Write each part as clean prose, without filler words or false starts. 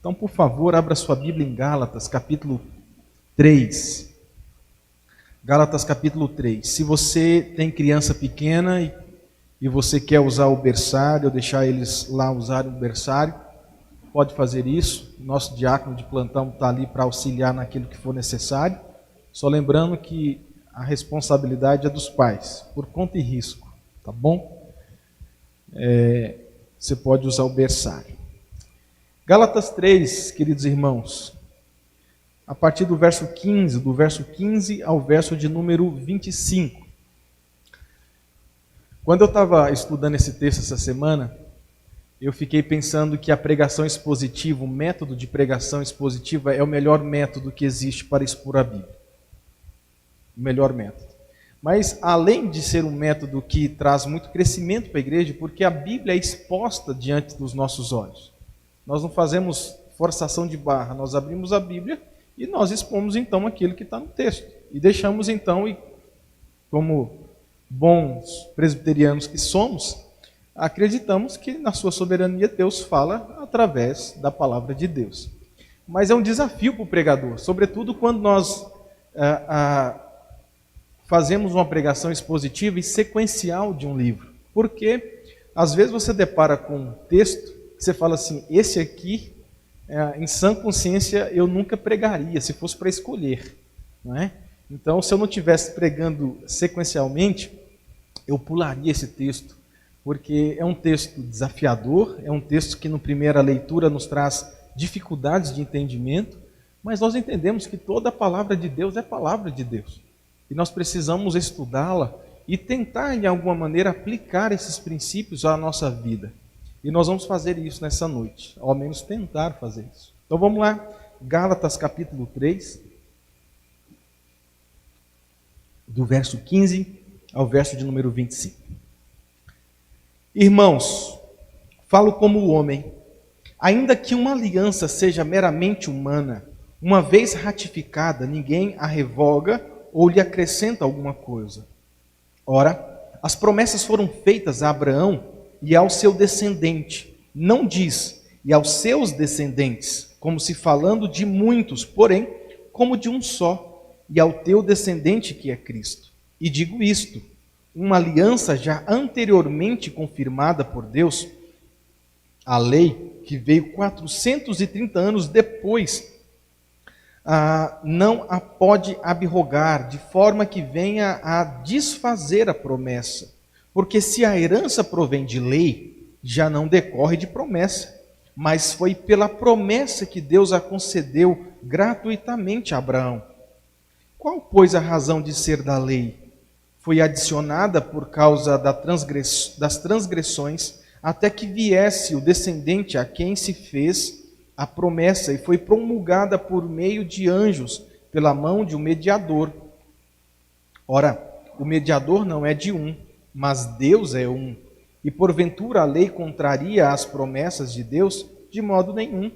Então, por favor, abra sua Bíblia em Gálatas, capítulo 3. Gálatas, capítulo 3. Se você tem criança pequena e você quer usar o berçário, ou deixar eles lá usarem o berçário, pode fazer isso. Nosso diácono de plantão está ali para auxiliar naquilo que for necessário. Só lembrando que a responsabilidade é dos pais, por conta e risco, tá bom? Você pode usar o berçário. Gálatas 3, queridos irmãos, a partir do verso 15 ao verso de número 25. Quando eu estava estudando esse texto essa semana, eu fiquei pensando que a pregação expositiva, o método de pregação expositiva é o melhor método que existe para expor a Bíblia. O melhor método. Mas além de ser um método que traz muito crescimento para a igreja, porque a Bíblia é exposta diante dos nossos olhos. Nós não fazemos forçação de barra, nós abrimos a Bíblia e nós expomos então aquilo que está no texto. E deixamos então, como bons presbiterianos que somos, acreditamos que na sua soberania Deus fala através da palavra de Deus. Mas é um desafio para o pregador, sobretudo quando nós fazemos uma pregação expositiva e sequencial de um livro. Porque às vezes você depara com um texto que você fala assim, esse aqui, em sã consciência, eu nunca pregaria, se fosse para escolher. Não é? Então, se eu não estivesse pregando sequencialmente, eu pularia esse texto, porque é um texto desafiador, é um texto que, na primeira leitura, nos traz dificuldades de entendimento, mas nós entendemos que toda a palavra de Deus é palavra de Deus. E nós precisamos estudá-la e tentar, de alguma maneira, aplicar esses princípios à nossa vida. E nós vamos fazer isso nessa noite, ao menos tentar fazer isso. Então vamos lá, Gálatas capítulo 3, do verso 15 ao verso de número 25. Irmãos, falo como homem, ainda que uma aliança seja meramente humana, uma vez ratificada, ninguém a revoga ou lhe acrescenta alguma coisa. Ora, as promessas foram feitas a Abraão e ao seu descendente. Não diz, e aos seus descendentes, como se falando de muitos, porém, como de um só, e ao teu descendente que é Cristo. E digo isto, uma aliança já anteriormente confirmada por Deus, a lei que veio 430 anos depois, não a pode abrogar, de forma que venha a desfazer a promessa. Porque se a herança provém de lei, já não decorre de promessa, mas foi pela promessa que Deus a concedeu gratuitamente a Abraão. Qual, pois, a razão de ser da lei? Foi adicionada por causa das transgressões, até que viesse o descendente a quem se fez a promessa, e foi promulgada por meio de anjos, pela mão de um mediador. Ora, o mediador não é de um, mas Deus é um. E porventura a lei contraria as promessas de Deus? De modo nenhum.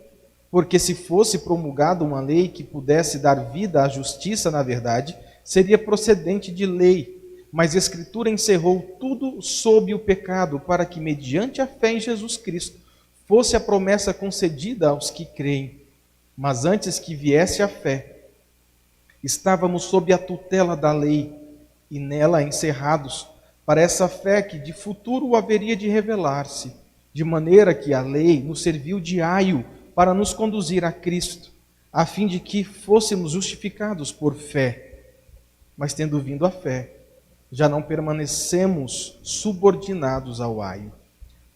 Porque se fosse promulgada uma lei que pudesse dar vida à justiça, na verdade, seria procedente de lei. Mas a Escritura encerrou tudo sob o pecado, para que, mediante a fé em Jesus Cristo, fosse a promessa concedida aos que creem. Mas antes que viesse a fé, estávamos sob a tutela da lei, e nela encerrados, para essa fé que de futuro haveria de revelar-se, de maneira que a lei nos serviu de aio para nos conduzir a Cristo, a fim de que fôssemos justificados por fé. Mas tendo vindo a fé, já não permanecemos subordinados ao aio.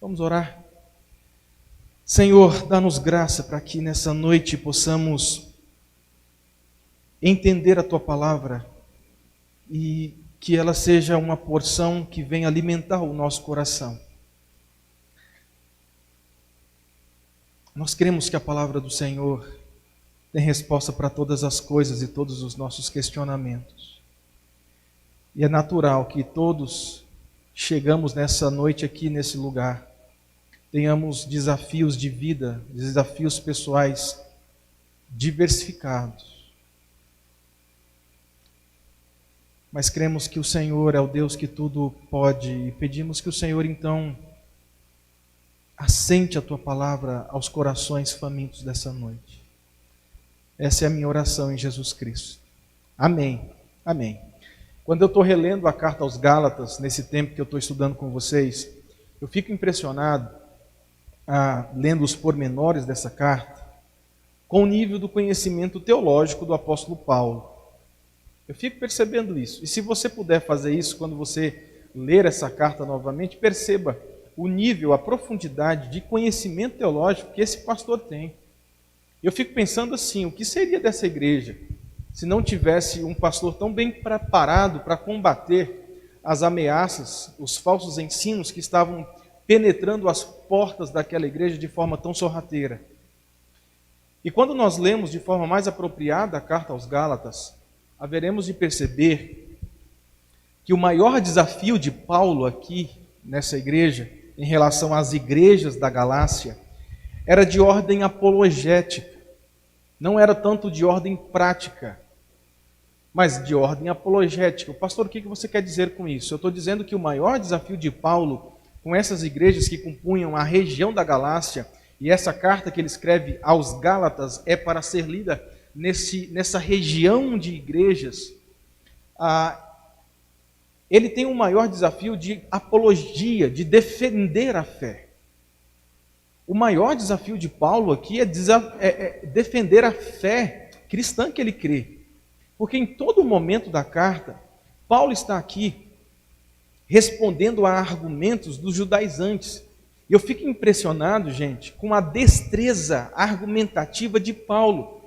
Vamos orar? Senhor, dá-nos graça para que nessa noite possamos entender a Tua palavra e que ela seja uma porção que venha alimentar o nosso coração. Nós cremos que a palavra do Senhor tem resposta para todas as coisas e todos os nossos questionamentos. E é natural que todos chegamos nessa noite aqui, nesse lugar, tenhamos desafios de vida, desafios pessoais diversificados. Mas cremos que o Senhor é o Deus que tudo pode e pedimos que o Senhor então assente a tua palavra aos corações famintos dessa noite. Essa é a minha oração em Jesus Cristo. Amém. Amém. Quando eu estou relendo a carta aos Gálatas, nesse tempo que eu estou estudando com vocês, eu fico impressionado, lendo os pormenores dessa carta, com o nível do conhecimento teológico do apóstolo Paulo. Eu fico percebendo isso. E se você puder fazer isso, quando você ler essa carta novamente, perceba o nível, a profundidade de conhecimento teológico que esse pastor tem. Eu fico pensando assim, o que seria dessa igreja se não tivesse um pastor tão bem preparado para combater as ameaças, os falsos ensinos que estavam penetrando as portas daquela igreja de forma tão sorrateira. E quando nós lemos de forma mais apropriada a carta aos Gálatas, haveremos de perceber que o maior desafio de Paulo aqui nessa igreja, em relação às igrejas da Galácia, era de ordem apologética. Não era tanto de ordem prática, mas de ordem apologética. Pastor, o que você quer dizer com isso? Eu estou dizendo que o maior desafio de Paulo com essas igrejas que compunham a região da Galácia, e essa carta que ele escreve aos Gálatas é para ser lida nessa região de igrejas, ele tem um maior desafio de apologia, de defender a fé. O maior desafio de Paulo aqui é defender a fé cristã que ele crê. Porque em todo momento da carta, Paulo está aqui respondendo a argumentos dos judaizantes. E eu fico impressionado, gente, com a destreza argumentativa de Paulo.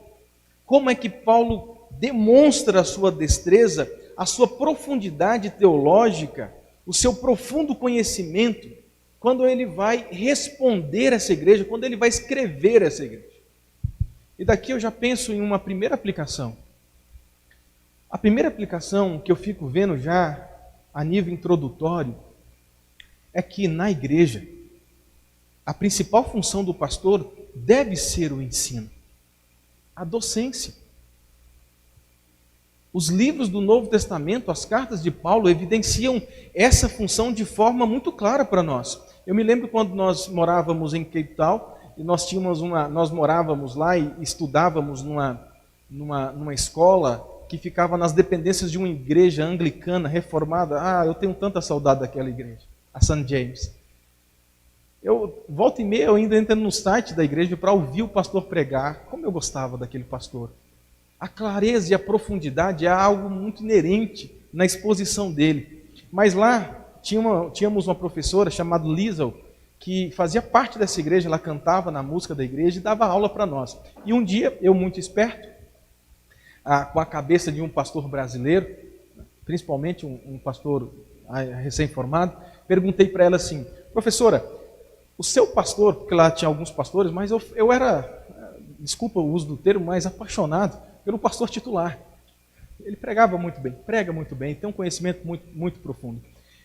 Como é que Paulo demonstra a sua destreza, a sua profundidade teológica, o seu profundo conhecimento, quando ele vai responder essa igreja, quando ele vai escrever essa igreja. E daqui eu já penso em uma primeira aplicação. A primeira aplicação que eu fico vendo já a nível introdutório é que na igreja a principal função do pastor deve ser o ensino, a docência. Os livros do Novo Testamento, as cartas de Paulo, evidenciam essa função de forma muito clara para nós. Eu me lembro quando nós morávamos em Cape Town, e nós morávamos lá e estudávamos numa escola que ficava nas dependências de uma igreja anglicana reformada. Eu tenho tanta saudade daquela igreja, a St. James. Eu volta e meia eu ainda entro no site da igreja para ouvir o pastor pregar. Como eu gostava daquele pastor. A clareza e a profundidade é algo muito inerente na exposição dele. Mas lá tínhamos uma professora chamada Liesel, que fazia parte dessa igreja, ela cantava na música da igreja e dava aula para nós. E um dia, eu muito esperto, com a cabeça de um pastor brasileiro, principalmente um pastor recém-formado, perguntei para ela assim: professora, o seu pastor, porque lá tinha alguns pastores, mas eu era, desculpa o uso do termo, mas apaixonado pelo pastor titular. Ele prega muito bem, tem um conhecimento muito, muito profundo.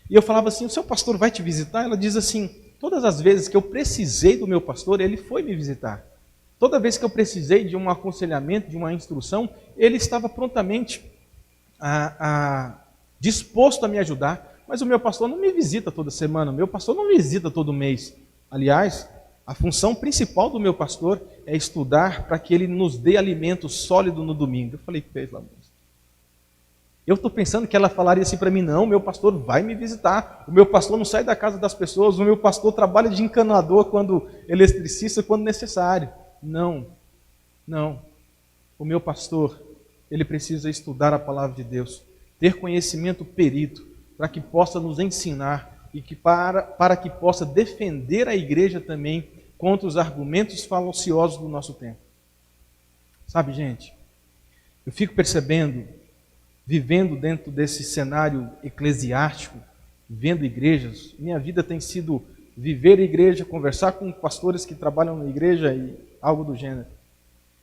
E eu falava assim: o seu pastor vai te visitar? Ela diz assim: todas as vezes que eu precisei do meu pastor, ele foi me visitar. Toda vez que eu precisei de um aconselhamento, de uma instrução, ele estava prontamente disposto a me ajudar. Mas o meu pastor não me visita toda semana, o meu pastor não me visita todo mês. Aliás, a função principal do meu pastor é estudar para que ele nos dê alimento sólido no domingo. Eu falei: pelo amor. Eu estou pensando que ela falaria assim para mim: não, meu pastor vai me visitar, o meu pastor não sai da casa das pessoas, o meu pastor trabalha de encanador, quando eletricista, quando necessário. Não. O meu pastor, ele precisa estudar a palavra de Deus, ter conhecimento perito, para que possa nos ensinar e para que possa defender a igreja também contra os argumentos falaciosos do nosso tempo. Sabe, gente, eu fico percebendo, vivendo dentro desse cenário eclesiástico, vendo igrejas, minha vida tem sido viver igreja, conversar com pastores que trabalham na igreja e algo do gênero.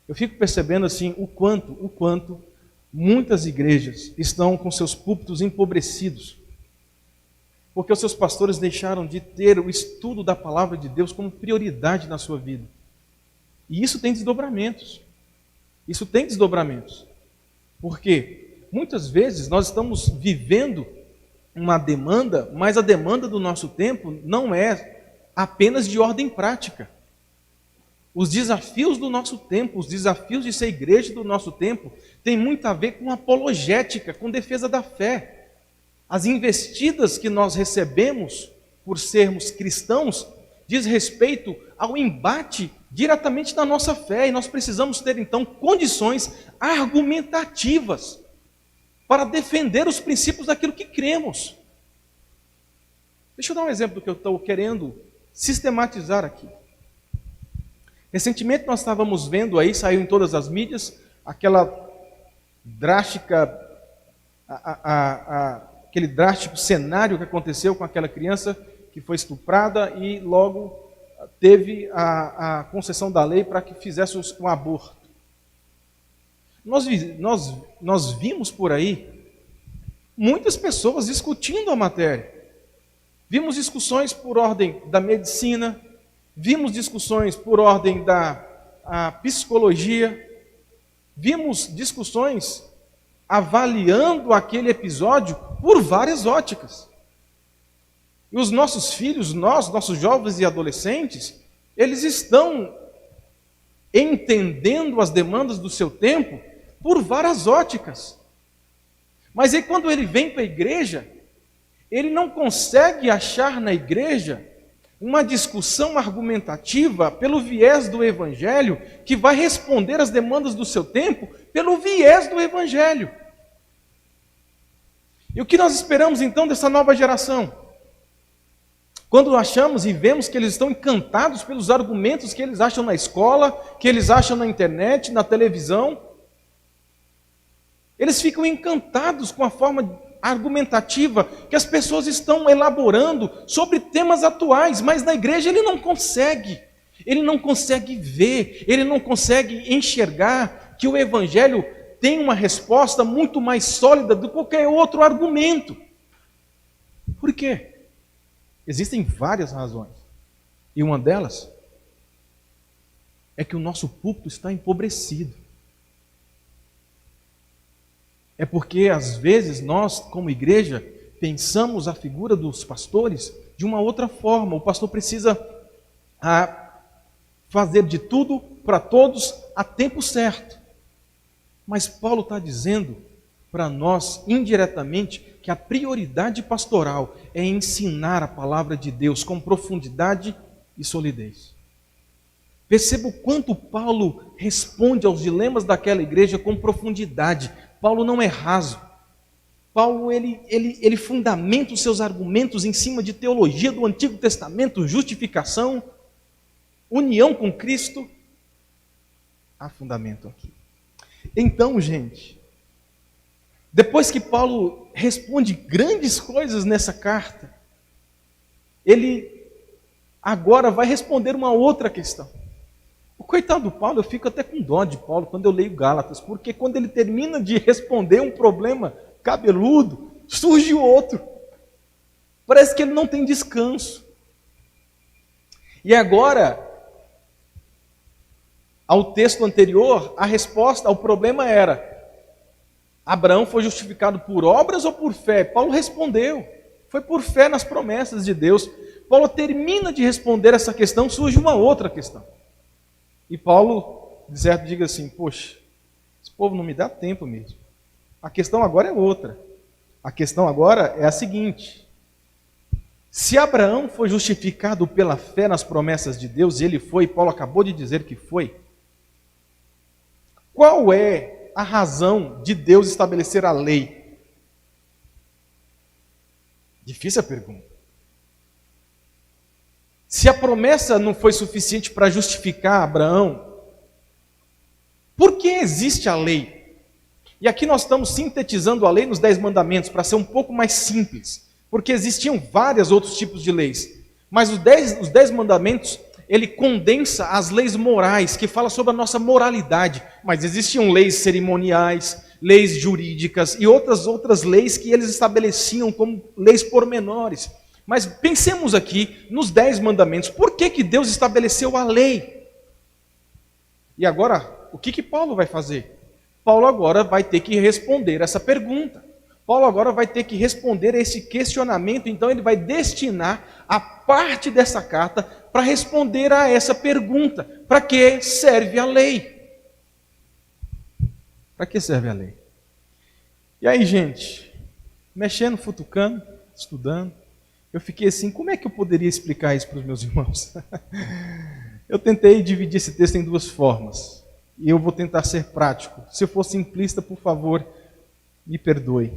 Eu fico percebendo assim o quanto muitas igrejas estão com seus púlpitos empobrecidos, porque os seus pastores deixaram de ter o estudo da palavra de Deus como prioridade na sua vida. E isso tem desdobramentos. Porque muitas vezes nós estamos vivendo uma demanda, mas a demanda do nosso tempo não é apenas de ordem prática. Os desafios do nosso tempo, os desafios de ser igreja do nosso tempo, tem muito a ver com apologética, com defesa da fé. As investidas que nós recebemos por sermos cristãos diz respeito ao embate diretamente da nossa fé, e nós precisamos ter então condições argumentativas para defender os princípios daquilo que cremos. Deixa eu dar um exemplo do que eu estou querendo sistematizar aqui. Recentemente nós estávamos vendo aí, saiu em todas as mídias, aquela drástica, aquele drástico cenário que aconteceu com aquela criança que foi estuprada e logo teve a concessão da lei para que fizesse um aborto. Nós vimos por aí muitas pessoas discutindo a matéria. Vimos discussões por ordem da medicina, vimos discussões por ordem da psicologia, vimos discussões avaliando aquele episódio por várias óticas. E os nossos filhos, nossos jovens e adolescentes, eles estão entendendo as demandas do seu tempo por várias óticas. Mas aí quando ele vem para a igreja, ele não consegue achar na igreja uma discussão argumentativa pelo viés do Evangelho, que vai responder às demandas do seu tempo pelo viés do Evangelho. E o que nós esperamos então dessa nova geração? Quando achamos e vemos que eles estão encantados pelos argumentos que eles acham na escola, que eles acham na internet, na televisão, eles ficam encantados com a forma argumentativa que as pessoas estão elaborando sobre temas atuais, mas na igreja ele não consegue ver, ele não consegue enxergar que o Evangelho tem uma resposta muito mais sólida do que qualquer outro argumento. Por quê? Existem várias razões, e uma delas é que o nosso púlpito está empobrecido. É porque, às vezes, nós, como igreja, pensamos a figura dos pastores de uma outra forma. O pastor precisa fazer de tudo para todos a tempo certo. Mas Paulo está dizendo para nós, indiretamente, que a prioridade pastoral é ensinar a palavra de Deus com profundidade e solidez. Perceba o quanto Paulo responde aos dilemas daquela igreja com profundidade. Paulo não é raso. Paulo ele fundamenta os seus argumentos em cima de teologia do Antigo Testamento, justificação, união com Cristo. Há fundamento aqui. Então, gente, depois que Paulo responde grandes coisas nessa carta, ele agora vai responder uma outra questão. O coitado do Paulo, eu fico até com dó de Paulo quando eu leio Gálatas, porque quando ele termina de responder um problema cabeludo, surge outro. Parece que ele não tem descanso. E agora, ao texto anterior, a resposta ao problema era: Abraão foi justificado por obras ou por fé? Paulo respondeu, foi por fé nas promessas de Deus. Paulo termina de responder essa questão, surge uma outra questão. E Paulo, de certo, diga assim: poxa, esse povo não me dá tempo mesmo. A questão agora é outra. A questão agora é a seguinte: se Abraão foi justificado pela fé nas promessas de Deus, e ele foi, Paulo acabou de dizer que foi, qual é a razão de Deus estabelecer a lei? Difícil a pergunta. Se a promessa não foi suficiente para justificar Abraão, por que existe a lei? E aqui nós estamos sintetizando a lei nos 10 mandamentos para ser um pouco mais simples, porque existiam vários outros tipos de leis, mas os 10 mandamentos, ele condensa as leis morais, que fala sobre a nossa moralidade, mas existiam leis cerimoniais, leis jurídicas e outras leis que eles estabeleciam como leis pormenores. Mas pensemos aqui nos 10 mandamentos. Por que Deus estabeleceu a lei? E agora, o que Paulo vai fazer? Paulo agora vai ter que responder essa pergunta. Paulo agora vai ter que responder a esse questionamento, então ele vai destinar a parte dessa carta para responder a essa pergunta: para que serve a lei? Para que serve a lei? E aí, gente, mexendo, futucando, estudando, eu fiquei assim, como é que eu poderia explicar isso para os meus irmãos? Eu tentei dividir esse texto em duas formas, e eu vou tentar ser prático. Se eu for simplista, por favor, me perdoe.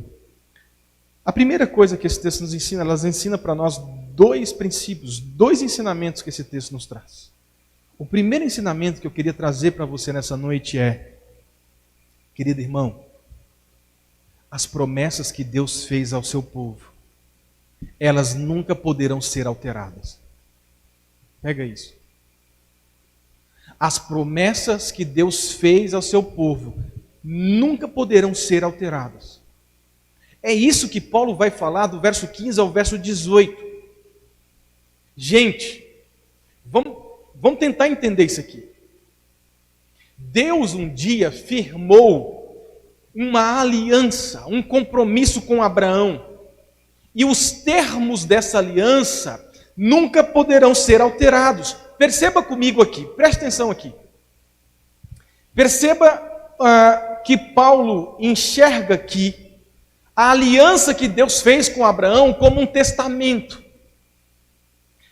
A primeira coisa que esse texto nos ensina, ela ensina para nós dois princípios, dois ensinamentos que esse texto nos traz. O primeiro ensinamento que eu queria trazer para você nessa noite é, querido irmão, as promessas que Deus fez ao seu povo, elas nunca poderão ser alteradas. Pega isso. As promessas que Deus fez ao seu povo nunca poderão ser alteradas. É isso que Paulo vai falar do verso 15 ao verso 18. Gente, vamos tentar entender isso aqui. Deus um dia firmou uma aliança, um compromisso com Abraão. E os termos dessa aliança nunca poderão ser alterados. Perceba comigo aqui, preste atenção aqui. Perceba que Paulo enxerga aqui a aliança que Deus fez com Abraão como um testamento.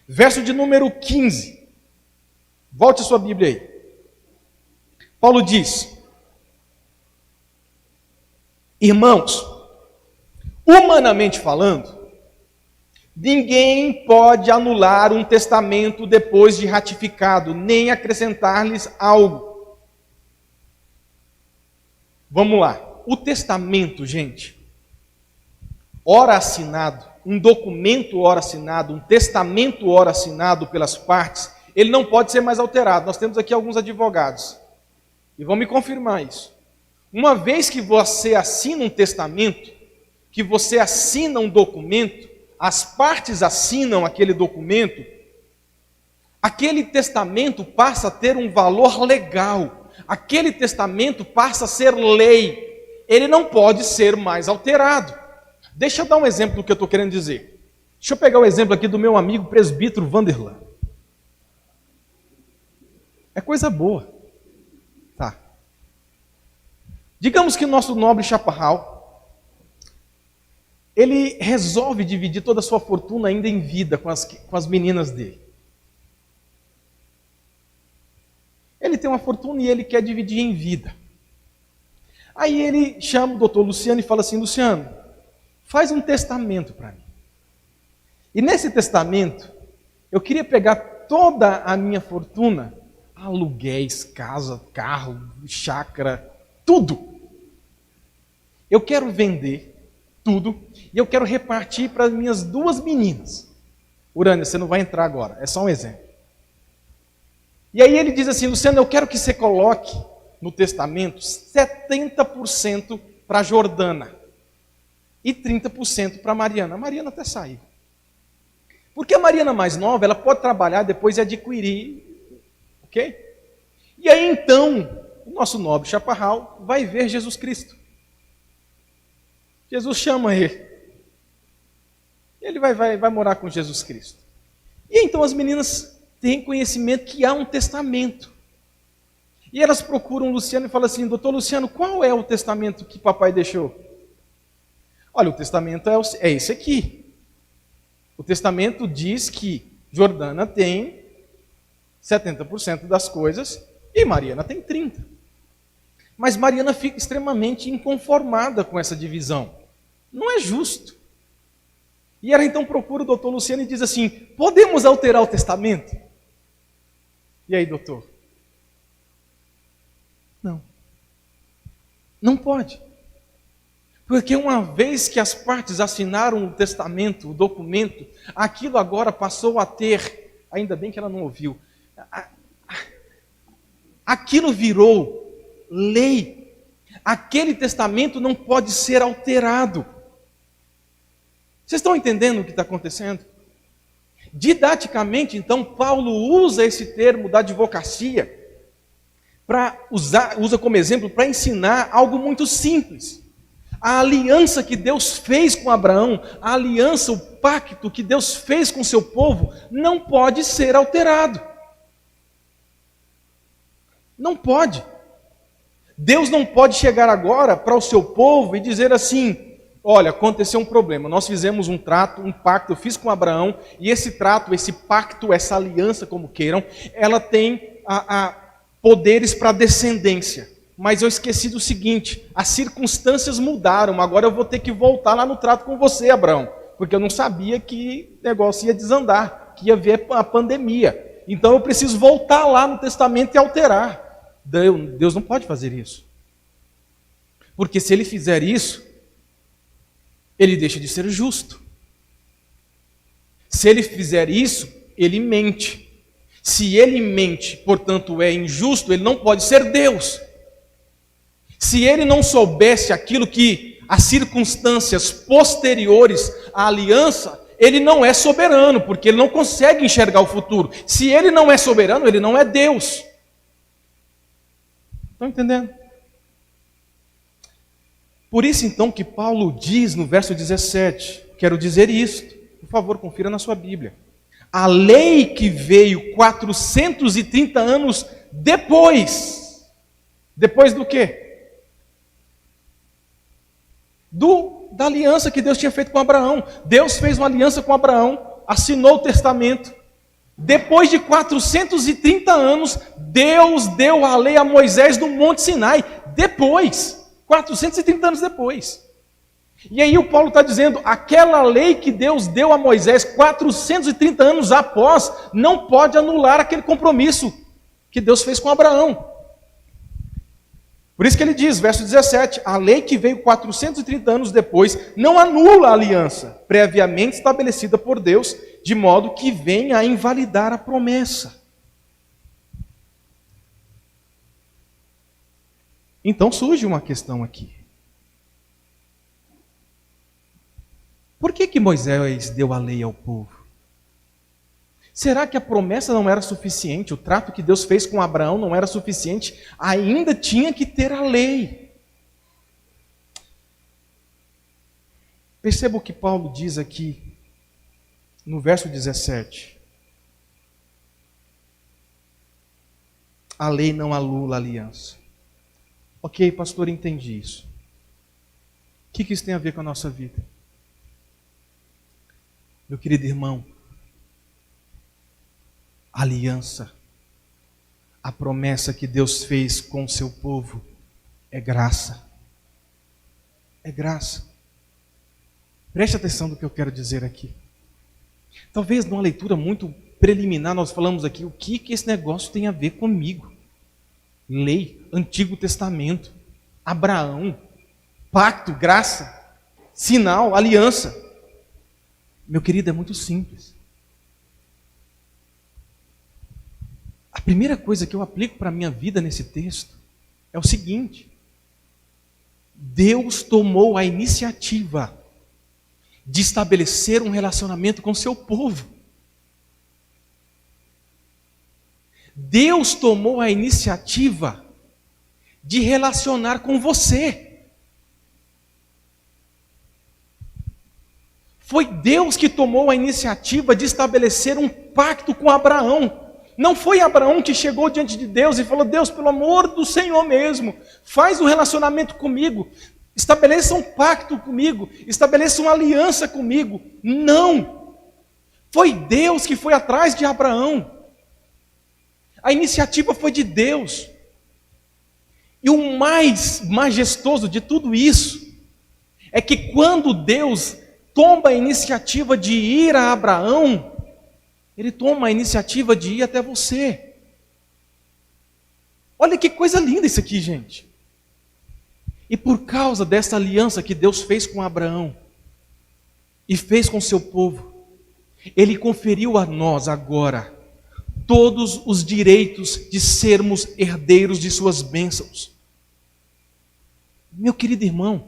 Verso de número 15. Volte a sua Bíblia aí. Paulo diz: irmãos, humanamente falando, ninguém pode anular um testamento depois de ratificado, nem acrescentar-lhes algo. Vamos lá. O testamento, gente, ora assinado, um documento ora assinado, um testamento ora assinado pelas partes, ele não pode ser mais alterado. Nós temos aqui alguns advogados e vão me confirmar isso. Uma vez que você assina um testamento, que você assina um documento, as partes assinam aquele documento, aquele testamento passa a ter um valor legal, aquele testamento passa a ser lei, ele não pode ser mais alterado. Deixa eu dar um exemplo do que eu estou querendo dizer. Deixa eu pegar o exemplo aqui do meu amigo presbítero Vanderlan. É coisa boa. Tá. Digamos que o nosso nobre chaparral, ele resolve dividir toda a sua fortuna ainda em vida com as meninas dele. Ele tem uma fortuna e ele quer dividir em vida. Aí ele chama o doutor Luciano e fala assim: Luciano, faz um testamento para mim. E nesse testamento, eu queria pegar toda a minha fortuna, aluguéis, casa, carro, chácara, tudo. Eu quero vender tudo, e eu quero repartir para as minhas duas meninas. Urânia, você não vai entrar agora, é só um exemplo. E aí ele diz assim: Luciano, eu quero que você coloque no testamento 70% para Jordana e 30% para Mariana. A Mariana até saiu. Porque a Mariana mais nova, ela pode trabalhar depois e adquirir, ok? E aí então, o nosso nobre chaparral vai ver Jesus Cristo. Jesus chama ele. Ele vai morar com Jesus Cristo. E então as meninas têm conhecimento que há um testamento. E elas procuram o Luciano e falam assim: doutor Luciano, qual é o testamento que papai deixou? Olha, o testamento é esse aqui. O testamento diz que Jordana tem 70% das coisas e Mariana tem 30%. Mas Mariana fica extremamente inconformada com essa divisão. Não é justo. E ela então procura o doutor Luciano e diz assim: podemos alterar o testamento? E aí, doutor? Não. Não pode. Porque uma vez que as partes assinaram o testamento, o documento, aquilo agora passou a ter, ainda bem que ela não ouviu, aquilo virou lei. Aquele testamento não pode ser alterado. Vocês estão entendendo o que está acontecendo? Didaticamente, então, Paulo usa esse termo da advocacia usa como exemplo para ensinar algo muito simples. A aliança que Deus fez com Abraão, a aliança, o pacto que Deus fez com o seu povo, não pode ser alterado. Não pode. Deus não pode chegar agora para o seu povo e dizer assim: olha, aconteceu um problema, nós fizemos um trato, um pacto, eu fiz com Abraão, e esse trato, esse pacto, essa aliança, como queiram, ela tem poderes para descendência. Mas eu esqueci do seguinte: as circunstâncias mudaram, agora eu vou ter que voltar lá no trato com você, Abraão, porque eu não sabia que o negócio ia desandar, que ia haver a pandemia. Então eu preciso voltar lá no testamento e alterar. Deus não pode fazer isso. Porque se ele fizer isso, ele deixa de ser justo. Se ele fizer isso, ele mente. Se ele mente, portanto é injusto, ele não pode ser Deus. Se ele não soubesse aquilo que as circunstâncias posteriores à aliança, ele não é soberano, porque ele não consegue enxergar o futuro. Se ele não é soberano, ele não é Deus. Estão entendendo? Por isso então que Paulo diz no verso 17, quero dizer isto, por favor, confira na sua Bíblia. A lei que veio 430 anos depois. Depois do quê? Da aliança que Deus tinha feito com Abraão. Deus fez uma aliança com Abraão, assinou o testamento. Depois de 430 anos, Deus deu a lei a Moisés no Monte Sinai. Depois, 430 anos depois. E aí o Paulo está dizendo, aquela lei que Deus deu a Moisés 430 anos após, não pode anular aquele compromisso que Deus fez com Abraão. Por isso que ele diz, verso 17, a lei que veio 430 anos depois não anula a aliança previamente estabelecida por Deus, de modo que venha a invalidar a promessa. Então surge uma questão aqui. Por que Moisés deu a lei ao povo? Será que a promessa não era suficiente? O trato que Deus fez com Abraão não era suficiente? Ainda tinha que ter a lei. Perceba o que Paulo diz aqui no verso 17. A lei não anula a aliança. Ok, pastor, entendi isso. O que isso tem a ver com a nossa vida? Meu querido irmão, a aliança, a promessa que Deus fez com o seu povo é graça. É graça. Preste atenção no que eu quero dizer aqui. Talvez numa leitura muito preliminar nós falamos aqui, o que esse negócio tem a ver comigo? Lei, Antigo Testamento, Abraão, pacto, graça, sinal, aliança. Meu querido, é muito simples. A primeira coisa que eu aplico para a minha vida nesse texto é o seguinte: Deus tomou a iniciativa de estabelecer um relacionamento com o seu povo. Deus tomou a iniciativa de relacionar com você. Foi Deus que tomou a iniciativa de estabelecer um pacto com Abraão. Não foi Abraão que chegou diante de Deus e falou: Deus, pelo amor do Senhor mesmo, faz um relacionamento comigo, estabeleça um pacto comigo, estabeleça uma aliança comigo. Não! Foi Deus que foi atrás de Abraão. A iniciativa foi de Deus. E o mais majestoso de tudo isso é que quando Deus toma a iniciativa de ir a Abraão, Ele toma a iniciativa de ir até você. Olha que coisa linda isso aqui, gente. E por causa dessa aliança que Deus fez com Abraão e fez com seu povo, Ele conferiu a nós agora todos os direitos de sermos herdeiros de suas bênçãos. Meu querido irmão,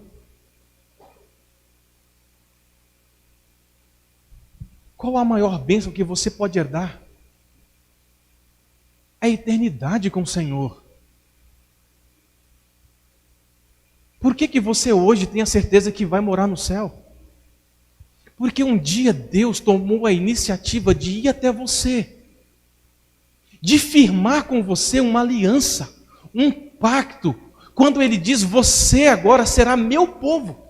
qual a maior bênção que você pode herdar? A eternidade com o Senhor. Por que você hoje tem a certeza que vai morar no céu? Porque um dia Deus tomou a iniciativa de ir até você, de firmar com você uma aliança, um pacto, quando Ele diz: você agora será meu povo,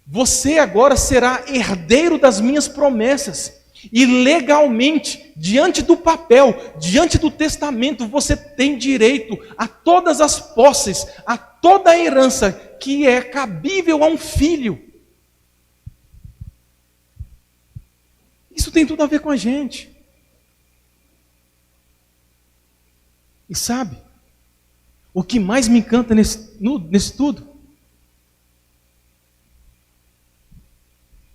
você agora será herdeiro das minhas promessas, e legalmente, diante do papel, diante do testamento, você tem direito a todas as posses, a toda a herança que é cabível a um filho. Isso tem tudo a ver com a gente. E sabe, o que mais me encanta nesse tudo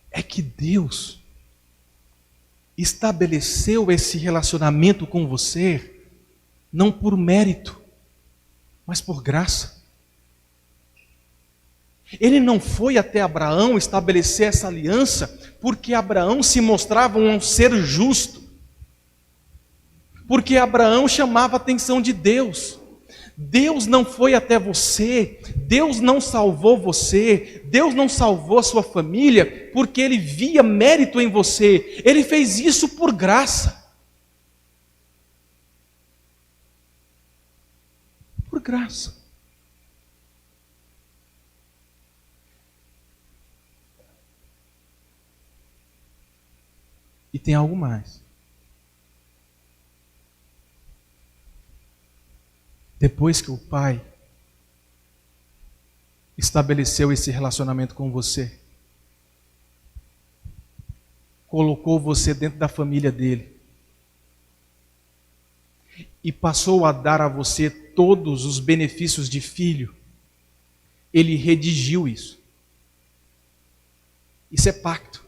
é que Deus estabeleceu esse relacionamento com você não por mérito, mas por graça. Ele não foi até Abraão estabelecer essa aliança porque Abraão se mostrava um ser justo, porque Abraão chamava a atenção de Deus. Deus não foi até você, Deus não salvou você, Deus não salvou a sua família porque Ele via mérito em você. Ele fez isso por graça. Por graça. E tem algo mais. Depois que o Pai estabeleceu esse relacionamento com você, colocou você dentro da família dele e passou a dar a você todos os benefícios de filho, ele redigiu isso. Isso é pacto.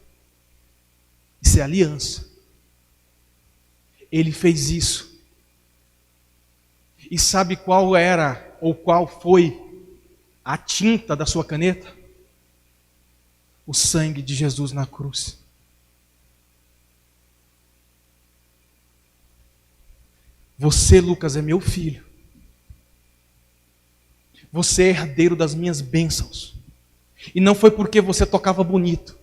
Isso é aliança. Ele fez isso. E sabe qual era ou qual foi a tinta da sua caneta? O sangue de Jesus na cruz. Você, Lucas, é meu filho. Você é herdeiro das minhas bênçãos. E não foi porque você tocava bonito.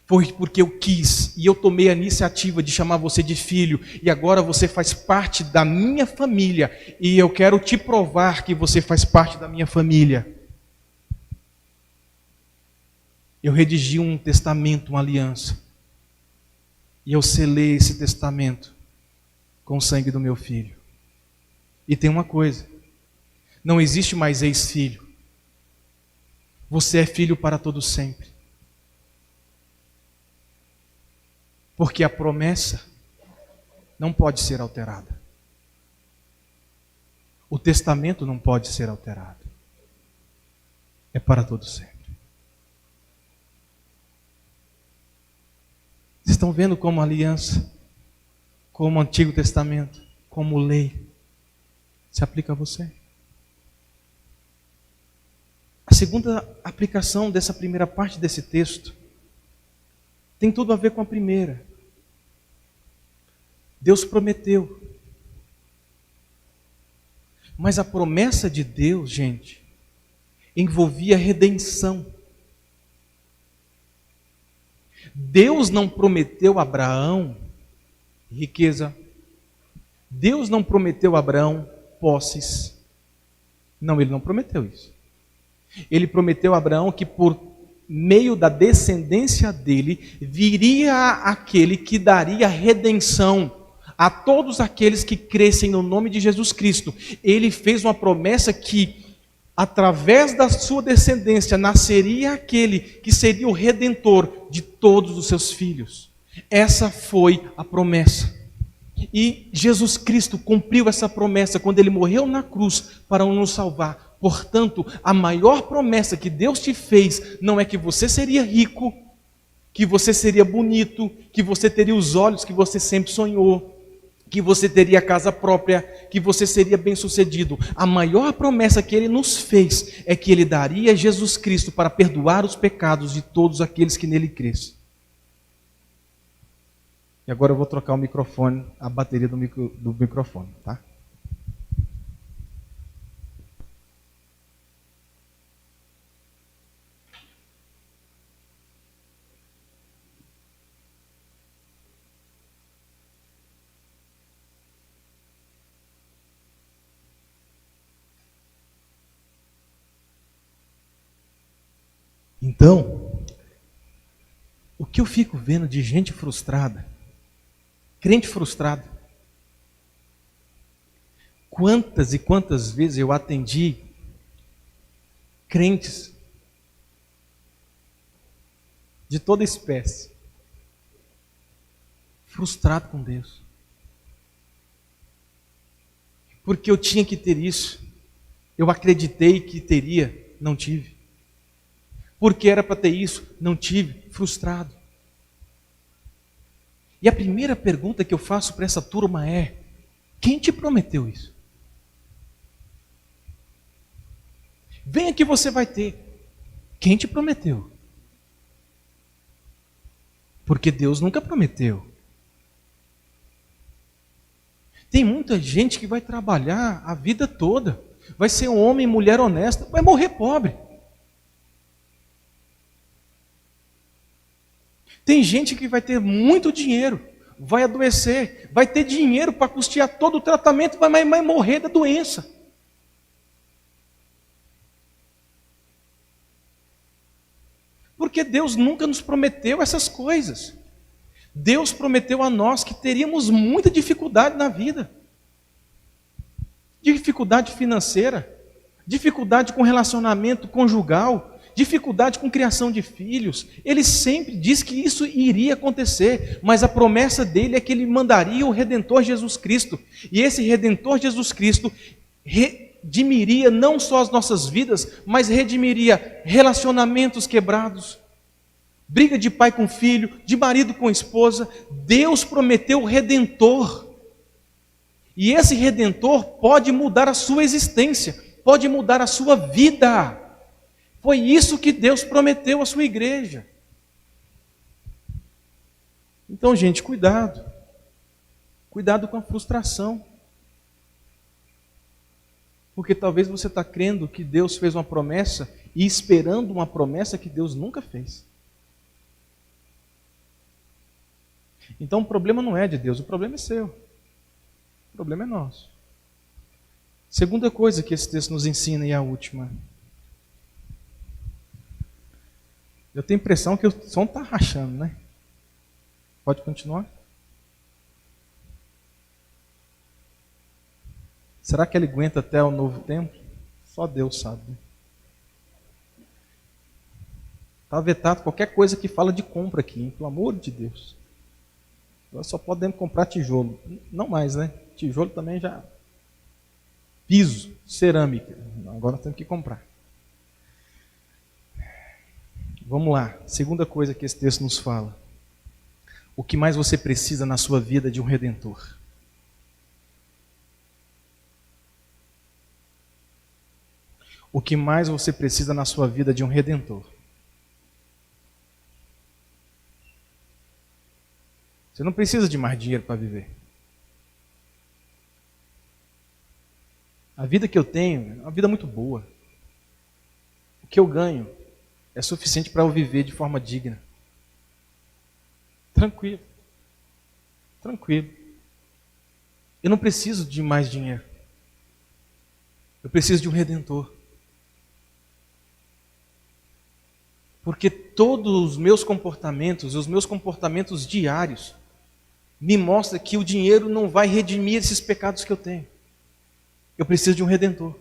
Foi porque eu quis e eu tomei a iniciativa de chamar você de filho, e agora você faz parte da minha família, e eu quero te provar que você faz parte da minha família. Eu redigi um testamento, uma aliança, e eu selei esse testamento com o sangue do meu filho. E tem uma coisa: não existe mais ex-filho. Você é filho para todo sempre. Porque a promessa não pode ser alterada. O testamento não pode ser alterado. É para todo sempre. Vocês estão vendo como a aliança, como o Antigo Testamento, como lei, se aplica a você? A segunda aplicação dessa primeira parte desse texto tem tudo a ver com a primeira. Deus prometeu. Mas a promessa de Deus, gente, envolvia redenção. Deus não prometeu a Abraão riqueza. Deus não prometeu a Abraão posses. Não, Ele não prometeu isso. Ele prometeu a Abraão que por meio da descendência dele viria aquele que daria redenção a todos aqueles que crescem no nome de Jesus Cristo. Ele fez uma promessa que, através da sua descendência, nasceria aquele que seria o redentor de todos os seus filhos. Essa foi a promessa. E Jesus Cristo cumpriu essa promessa quando Ele morreu na cruz para nos salvar. Portanto, a maior promessa que Deus te fez não é que você seria rico, que você seria bonito, que você teria os olhos que você sempre sonhou, que você teria casa própria, que você seria bem-sucedido. A maior promessa que Ele nos fez é que Ele daria Jesus Cristo para perdoar os pecados de todos aqueles que nele crescem. E agora eu vou trocar o microfone, a bateria do microfone, tá? Então, o que eu fico vendo de gente frustrada, crente frustrado, quantas e quantas vezes eu atendi crentes de toda espécie, frustrado com Deus. Porque eu tinha que ter isso. Eu acreditei que teria, não tive. Porque era para ter isso, não tive, frustrado. E a primeira pergunta que eu faço para essa turma é: quem te prometeu isso? Venha que você vai ter. Quem te prometeu? Porque Deus nunca prometeu. Tem muita gente que vai trabalhar a vida toda, vai ser um homem e mulher honesta, vai morrer pobre. Tem gente que vai ter muito dinheiro, vai adoecer, vai ter dinheiro para custear todo o tratamento, vai morrer da doença. Porque Deus nunca nos prometeu essas coisas. Deus prometeu a nós que teríamos muita dificuldade na vida. Dificuldade financeira, dificuldade com relacionamento conjugal, dificuldade com criação de filhos. Ele sempre diz que isso iria acontecer, mas a promessa dele é que ele mandaria o Redentor Jesus Cristo. E esse Redentor Jesus Cristo redimiria não só as nossas vidas, mas redimiria relacionamentos quebrados, briga de pai com filho, de marido com esposa. Deus prometeu o Redentor. E esse Redentor pode mudar a sua existência, pode mudar a sua vida. Foi isso que Deus prometeu à sua igreja. Então, gente, cuidado. Cuidado com a frustração. Porque talvez você está crendo que Deus fez uma promessa e esperando uma promessa que Deus nunca fez. Então o problema não é de Deus, o problema é seu. O problema é nosso. Segunda coisa que esse texto nos ensina, e a última. Eu tenho a impressão que o som está rachando, né? Pode continuar? Será que ele aguenta até o novo tempo? Só Deus sabe. Está vetado qualquer coisa que fala de compra aqui, hein? Pelo amor de Deus. Nós só podemos comprar tijolo. Não mais, né? Tijolo também já... Piso, cerâmica. Agora nós temos que comprar. Vamos lá. Segunda coisa que esse texto nos fala. O que mais você precisa na sua vida de um Redentor? O que mais você precisa na sua vida de um Redentor? Você não precisa de mais dinheiro para viver. A vida que eu tenho é uma vida muito boa. O que eu ganho é suficiente para eu viver de forma digna. Tranquilo. Tranquilo. Eu não preciso de mais dinheiro. Eu preciso de um Redentor. Porque todos os meus comportamentos diários, me mostram que o dinheiro não vai redimir esses pecados que eu tenho. Eu preciso de um Redentor.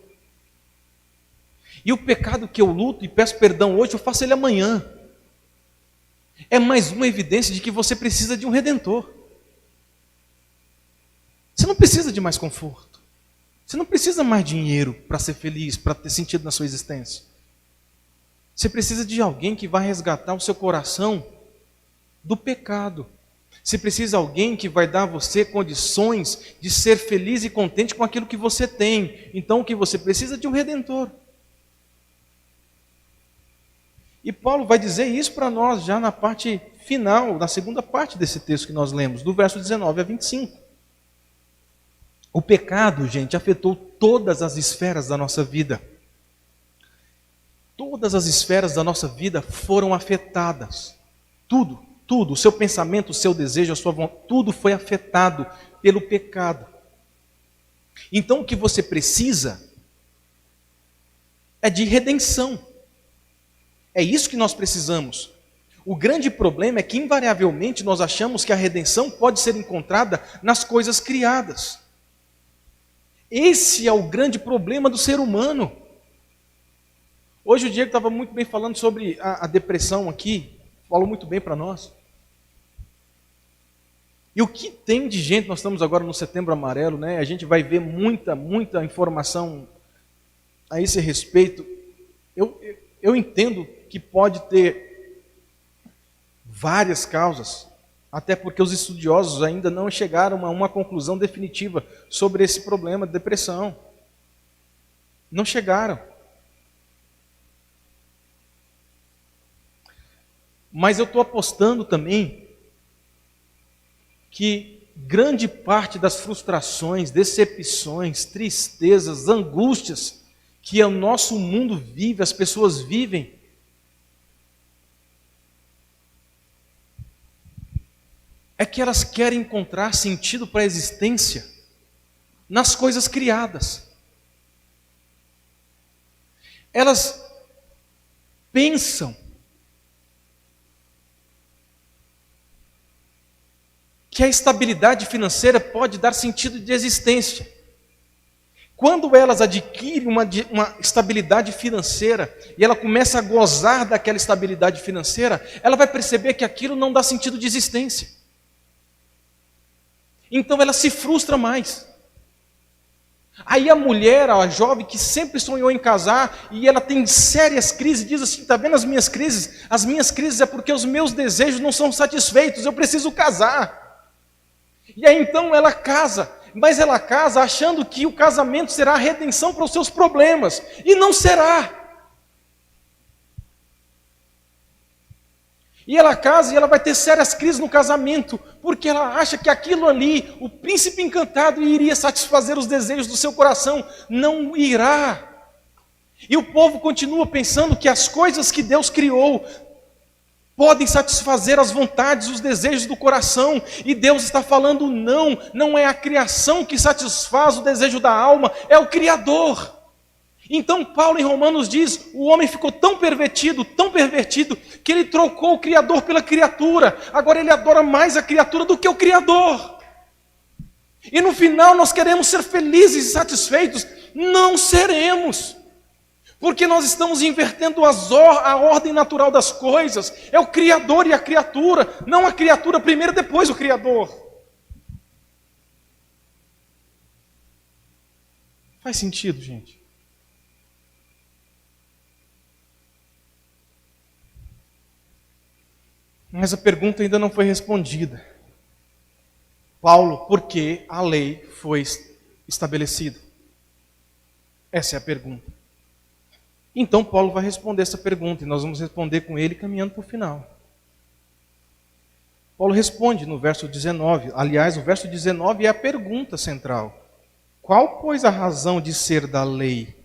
E o pecado que eu luto e peço perdão hoje, eu faço ele amanhã. É mais uma evidência de que você precisa de um Redentor. Você não precisa de mais conforto. Você não precisa mais dinheiro para ser feliz, para ter sentido na sua existência. Você precisa de alguém que vai resgatar o seu coração do pecado. Você precisa de alguém que vai dar a você condições de ser feliz e contente com aquilo que você tem. Então o que você precisa é de um Redentor. E Paulo vai dizer isso para nós já na parte final, na segunda parte desse texto que nós lemos, do verso 19 a 25. O pecado, gente, afetou todas as esferas da nossa vida. Todas as esferas da nossa vida foram afetadas. Tudo, o seu pensamento, o seu desejo, a sua vontade, tudo foi afetado pelo pecado. Então o que você precisa é de redenção. É isso que nós precisamos. O grande problema é que, invariavelmente, nós achamos que a redenção pode ser encontrada nas coisas criadas. Esse é o grande problema do ser humano. Hoje o Diego estava muito bem falando sobre a depressão aqui, falou muito bem para nós. E o que tem de gente, nós estamos agora no Setembro Amarelo, né? A gente vai ver muita informação a esse respeito. Eu entendo que pode ter várias causas, até porque os estudiosos ainda não chegaram a uma conclusão definitiva sobre esse problema de depressão. Não chegaram. Mas eu estou apostando também que grande parte das frustrações, decepções, tristezas, angústias que o nosso mundo vive, as pessoas vivem, é que elas querem encontrar sentido para a existência nas coisas criadas. Elas pensam que a estabilidade financeira pode dar sentido de existência. Quando elas adquirem uma estabilidade financeira e ela começa a gozar daquela estabilidade financeira, ela vai perceber que aquilo não dá sentido de existência. Então ela se frustra mais. Aí a mulher, a jovem que sempre sonhou em casar e ela tem sérias crises, diz assim: está vendo as minhas crises? As minhas crises é porque os meus desejos não são satisfeitos, eu preciso casar. E aí então ela casa, mas ela casa achando que o casamento será a redenção para os seus problemas, e não será. E ela casa e ela vai ter sérias crises no casamento, porque ela acha que aquilo ali, o príncipe encantado, iria satisfazer os desejos do seu coração. Não irá. E o povo continua pensando que as coisas que Deus criou podem satisfazer as vontades, os desejos do coração. E Deus está falando: não é a criação que satisfaz o desejo da alma, é o Criador. Então Paulo em Romanos diz: o homem ficou tão pervertido, que ele trocou o Criador pela criatura. Agora ele adora mais a criatura do que o Criador. E no final nós queremos ser felizes e satisfeitos. Não seremos. Porque nós estamos invertendo a ordem natural das coisas. É o Criador e a criatura, não a criatura primeiro, depois o Criador. Faz sentido, gente? Mas a pergunta ainda não foi respondida. Paulo, por que a lei foi estabelecida? Essa é a pergunta. Então Paulo vai responder essa pergunta, e nós vamos responder com ele caminhando para o final. Paulo responde no verso 19, aliás, o verso 19 é a pergunta central. Qual, pois, a razão de ser da lei?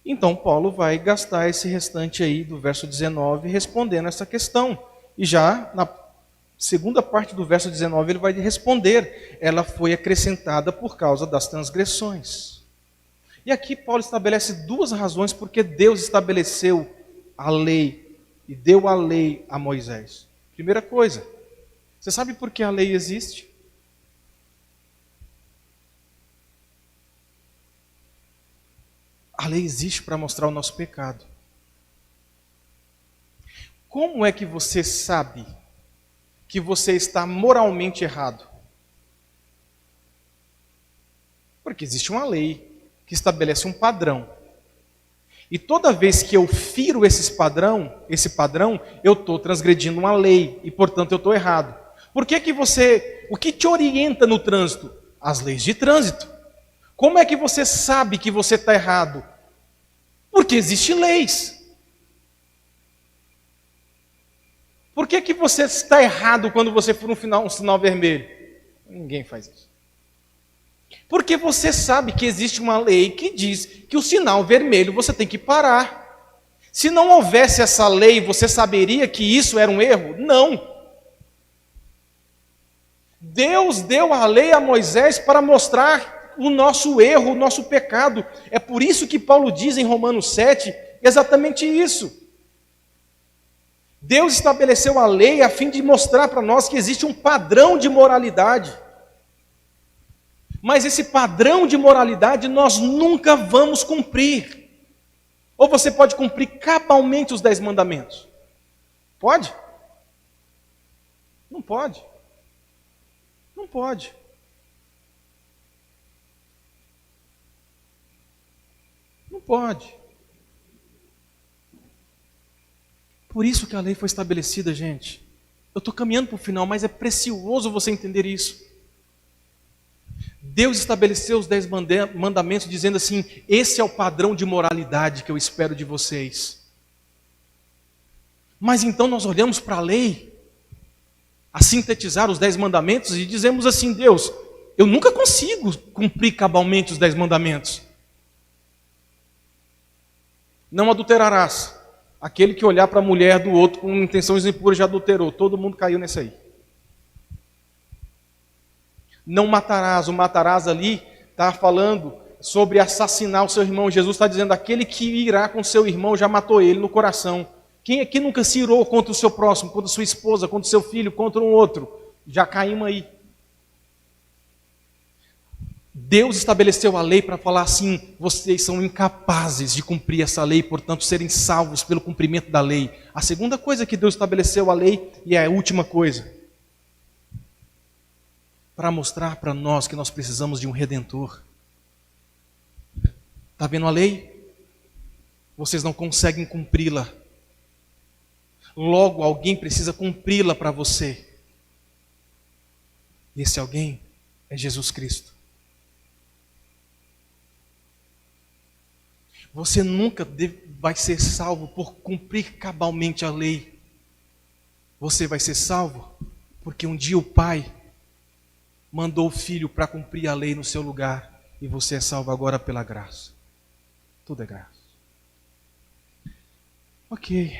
Então Paulo vai gastar esse restante aí do verso 19 respondendo essa questão. E já na segunda parte do verso 19 ele vai responder: ela foi acrescentada por causa das transgressões. E aqui Paulo estabelece duas razões porque Deus estabeleceu a lei e deu a lei a Moisés. Primeira coisa, você sabe por que a lei existe? A lei existe para mostrar o nosso pecado. Como é que você sabe que você está moralmente errado? Porque existe uma lei que estabelece um padrão. E toda vez que eu firo esse padrão, eu estou transgredindo uma lei e, portanto, eu estou errado. O que te orienta no trânsito? As leis de trânsito. Como é que você sabe que você está errado? Porque existem leis. Por que você está errado quando você for um sinal vermelho? Ninguém faz isso. Porque você sabe que existe uma lei que diz que o sinal vermelho você tem que parar. Se não houvesse essa lei, você saberia que isso era um erro? Não. Deus deu a lei a Moisés para mostrar o nosso erro, o nosso pecado. É por isso que Paulo diz em Romanos 7 exatamente isso. Deus estabeleceu a lei a fim de mostrar para nós que existe um padrão de moralidade. Mas esse padrão de moralidade nós nunca vamos cumprir. Ou você pode cumprir cabalmente os 10 mandamentos? Pode? Não pode. Não pode. Não pode. Por isso que a lei foi estabelecida, gente. Eu estou caminhando para o final, mas é precioso você entender isso. Deus estabeleceu os 10 mandamentos dizendo assim: esse é o padrão de moralidade que eu espero de vocês. Mas então nós olhamos para a lei, a sintetizar os 10 mandamentos e dizemos assim: Deus, eu nunca consigo cumprir cabalmente os 10 mandamentos. Não adulterarás. Aquele que olhar para a mulher do outro com intenções impuras já adulterou. Todo mundo caiu nesse aí. Não matarás. O matarás ali está falando sobre assassinar o seu irmão. Jesus está dizendo: aquele que irá com seu irmão já matou ele no coração. Quem aqui nunca se irou contra o seu próximo, contra a sua esposa, contra o seu filho, contra um outro? Já caímos aí. Deus estabeleceu a lei para falar assim: vocês são incapazes de cumprir essa lei, portanto serem salvos pelo cumprimento da lei. A segunda coisa que Deus estabeleceu a lei, e é a última coisa, para mostrar para nós que nós precisamos de um Redentor. Está vendo a lei? Vocês não conseguem cumpri-la. Logo, alguém precisa cumpri-la para você. E esse alguém é Jesus Cristo. Você nunca vai ser salvo por cumprir cabalmente a lei. Você vai ser salvo porque um dia o Pai mandou o Filho para cumprir a lei no seu lugar. E você é salvo agora pela graça. Tudo é graça. Ok.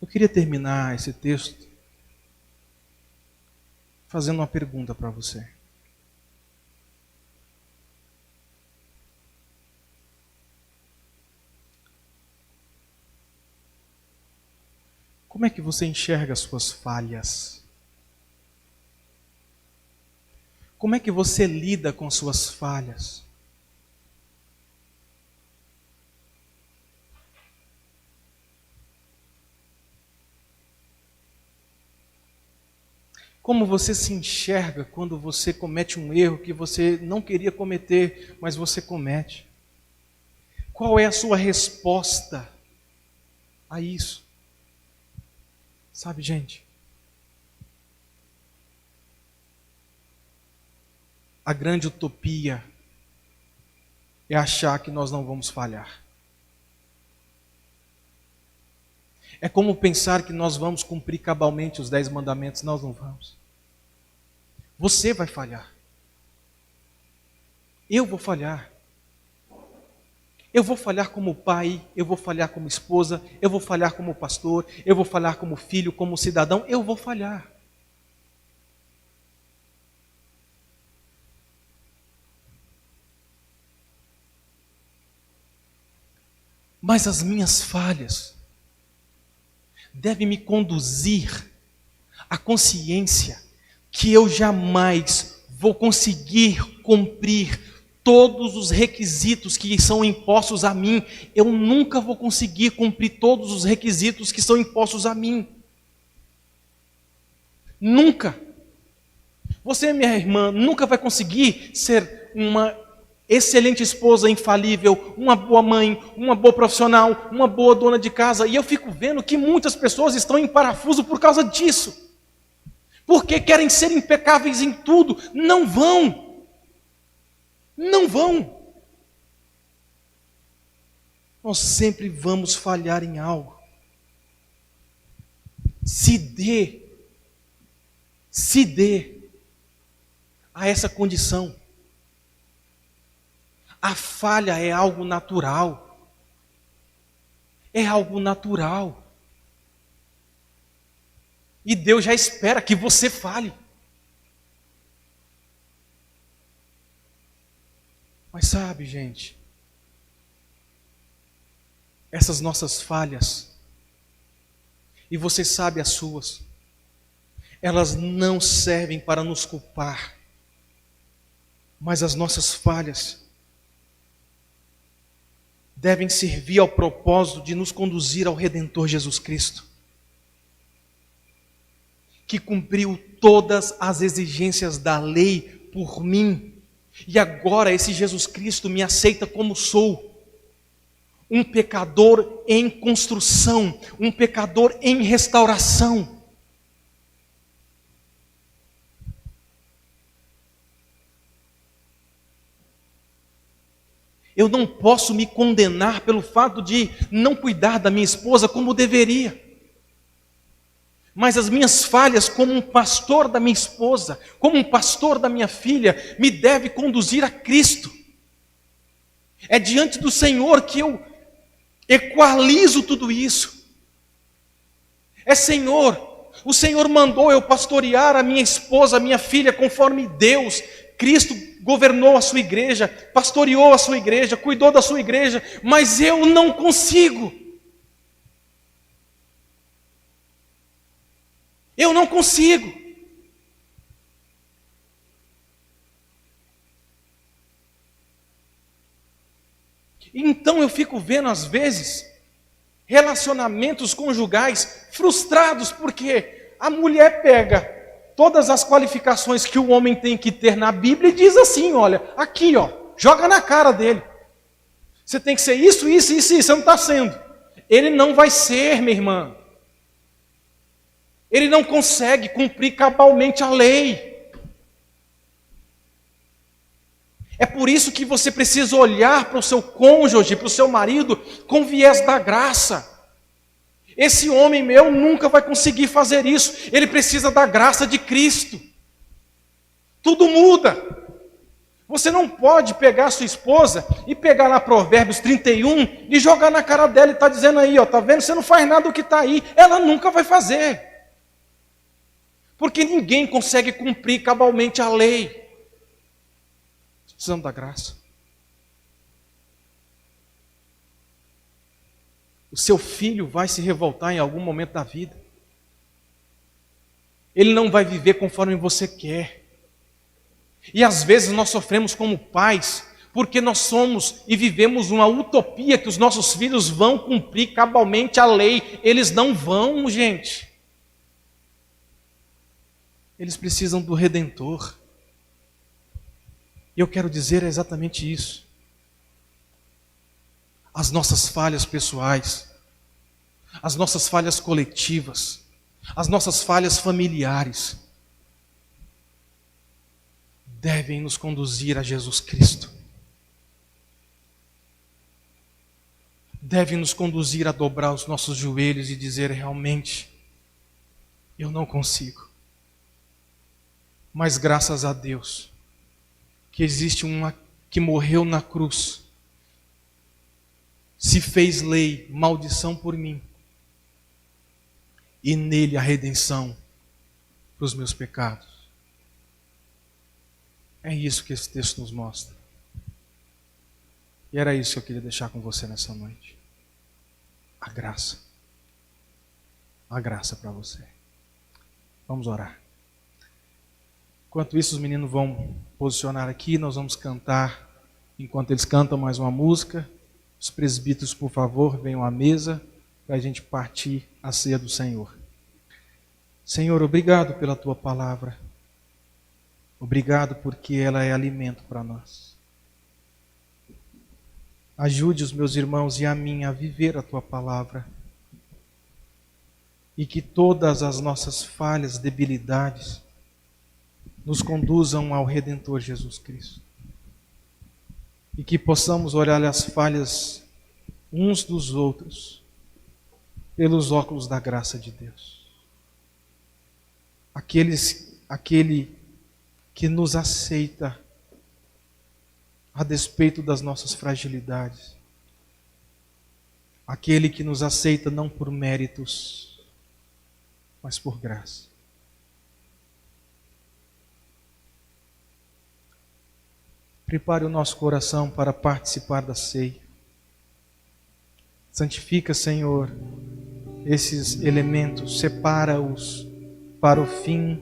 Eu queria terminar esse texto fazendo uma pergunta para você. Como é que você enxerga as suas falhas? Como é que você lida com suas falhas? Como você se enxerga quando você comete um erro que você não queria cometer, mas você comete? Qual é a sua resposta a isso? Sabe, gente? A grande utopia é achar que nós não vamos falhar. É como pensar que nós vamos cumprir cabalmente os 10 mandamentos. Nós não vamos. Você vai falhar. Eu vou falhar. Eu vou falhar como pai, eu vou falhar como esposa, eu vou falhar como pastor, eu vou falhar como filho, como cidadão, eu vou falhar. Mas as minhas falhas devem me conduzir à consciência que eu jamais vou conseguir cumprir todos os requisitos que são impostos a mim. Eu nunca vou conseguir cumprir todos os requisitos que são impostos a mim. Nunca. Você, minha irmã, nunca vai conseguir ser uma excelente esposa infalível, uma boa mãe, uma boa profissional, uma boa dona de casa. E eu fico vendo que muitas pessoas estão em parafuso por causa disso. Porque querem ser impecáveis em tudo. Não vão. Não vão. Nós sempre vamos falhar em algo. Se dê a essa condição. A falha é algo natural. É algo natural. E Deus já espera que você fale. Mas sabe, gente, essas nossas falhas, e você sabe as suas, elas não servem para nos culpar, mas as nossas falhas devem servir ao propósito de nos conduzir ao Redentor Jesus Cristo, que cumpriu todas as exigências da lei por mim, e agora esse Jesus Cristo me aceita como sou, um pecador em construção, um pecador em restauração. Eu não posso me condenar pelo fato de não cuidar da minha esposa como deveria. Mas as minhas falhas como um pastor da minha esposa, como um pastor da minha filha, me deve conduzir a Cristo. É diante do Senhor que eu equalizo tudo isso. Senhor, o Senhor mandou eu pastorear a minha esposa, a minha filha, conforme Deus, Cristo governou a sua igreja, pastoreou a sua igreja, cuidou da sua igreja, mas eu não consigo. Eu não consigo. Então eu fico vendo às vezes relacionamentos conjugais frustrados, porque a mulher pega todas as qualificações que o homem tem que ter na Bíblia e diz assim, olha, aqui ó, joga na cara dele. Você tem que ser isso, isso, isso, isso, você não está sendo. Ele não vai ser, minha irmã. Ele não consegue cumprir cabalmente a lei. É por isso que você precisa olhar para o seu cônjuge, para o seu marido, com viés da graça. Esse homem meu nunca vai conseguir fazer isso. Ele precisa da graça de Cristo. Tudo muda. Você não pode pegar a sua esposa e pegar lá Provérbios 31 e jogar na cara dela e está dizendo aí, ó, tá vendo? Você não faz nada do que está aí. Ela nunca vai fazer. Porque ninguém consegue cumprir cabalmente a lei. Precisamos da graça. O seu filho vai se revoltar em algum momento da vida. Ele não vai viver conforme você quer. E às vezes nós sofremos como pais, porque nós somos e vivemos uma utopia que os nossos filhos vão cumprir cabalmente a lei. Eles não vão, gente. Eles precisam do Redentor. E eu quero dizer exatamente isso. As nossas falhas pessoais, as nossas falhas coletivas, as nossas falhas familiares, devem nos conduzir a Jesus Cristo. Devem nos conduzir a dobrar os nossos joelhos e dizer realmente, eu não consigo. Mas graças a Deus, que existe uma que morreu na cruz, se fez lei, maldição por mim, e nele a redenção para os meus pecados. É isso que esse texto nos mostra. E era isso que eu queria deixar com você nessa noite. A graça. A graça para você. Vamos orar. Enquanto isso, os meninos vão posicionar aqui, nós vamos cantar. Enquanto eles cantam mais uma música, os presbíteros, por favor, venham à mesa para a gente partir a ceia do Senhor. Senhor, obrigado pela tua palavra. Obrigado porque ela é alimento para nós. Ajude os meus irmãos e a mim a viver a tua palavra. E que todas as nossas falhas, debilidades, nos conduzam ao Redentor Jesus Cristo. E que possamos olhar as falhas uns dos outros pelos óculos da graça de Deus. Aquele que nos aceita a despeito das nossas fragilidades. Aquele que nos aceita não por méritos, mas por graça. Prepare o nosso coração para participar da ceia. Santifica, Senhor, esses elementos, separa-os para o fim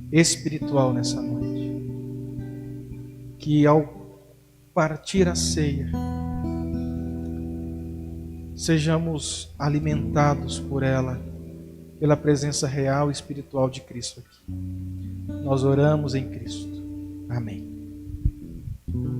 espiritual nessa noite. Que ao partir a ceia, sejamos alimentados por ela, pela presença real e espiritual de Cristo aqui. Nós oramos em Cristo. Amém.